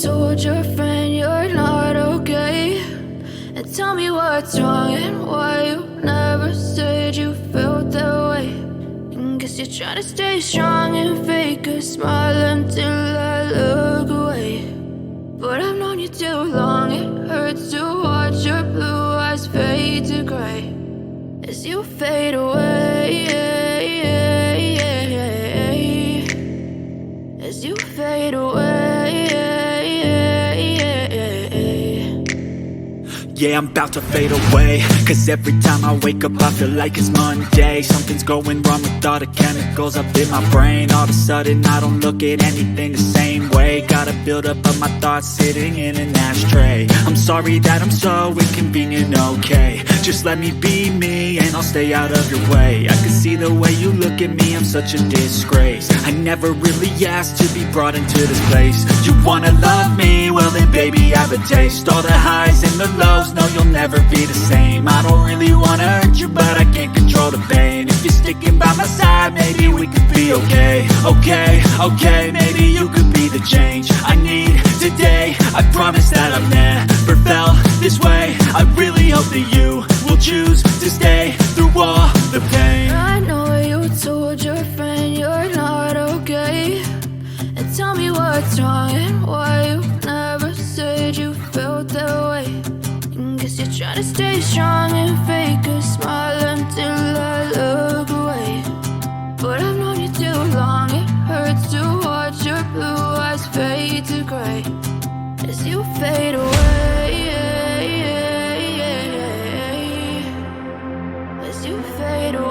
told your friend you're not okay, and tell me what's wrong and why you never said you felt that way. And guess you're trying to stay strong and fake a smile until I look away. But I've known you too long, it hurts to watch your blue eyes fade to gray as you fade away, as you fade away. Yeah, I'm about to fade away, cause every time I wake up I feel like it's Monday. Something's going wrong with all the chemicals up in my brain. All of a sudden I don't look at anything the same way. Got a buildup of my thoughts sitting in an ashtray. I'm sorry that I'm so inconvenient, okay. Just let me be me and I'll stay out of your way. I can see the way you look at me, I'm such a disgrace. I never really asked to be brought into this place. You wanna love me? Well then baby, have a taste. All the highs and the lows, no, you'll never be the same. I don't really wanna hurt you, but I can't control the pain. If you're sticking by my side, maybe we could be okay. Okay, maybe you could be the change I need today. I promise that I've never felt this way. I really hope that you will choose to stay through all the pain. I know you told your friend you're not okay, and tell me what's wrong and why you never said you felt that way. And guess you're trying to stay strong and fake a smile until I look away. But I've known you too long, it hurts to watch your blue eyes fade to gray as you fade away, as you fade away,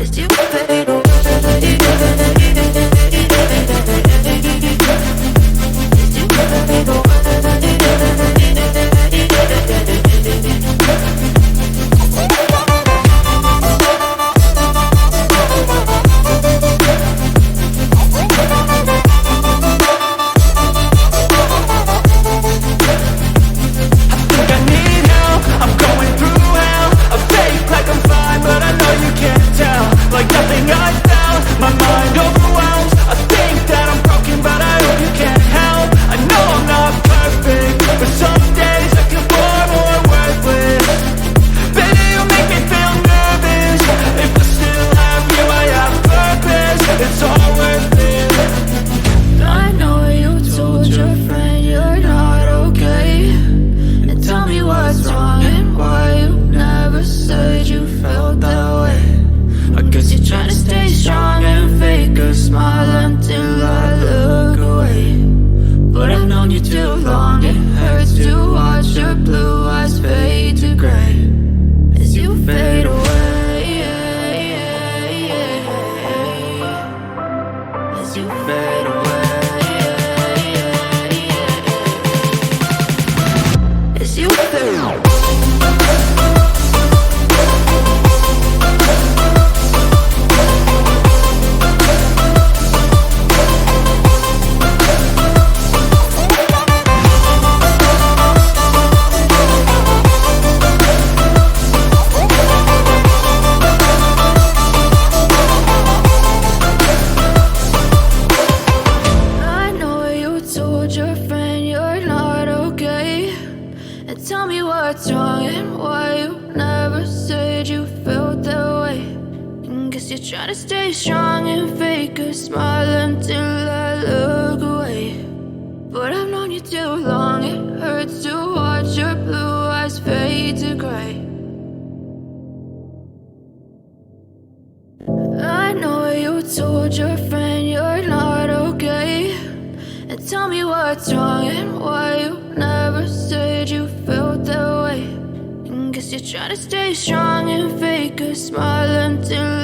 as you fade away. Tell me what's wrong and why you never said you felt that way. And guess you're trying to stay strong and fake a smile until I look away. But I've known you too long, it hurts to watch your blue eyes fade to gray. I know you told your friend you're not okay, and tell me what's wrong and why you never said you felt that way. And guess you're trying to stay strong and fake a smile until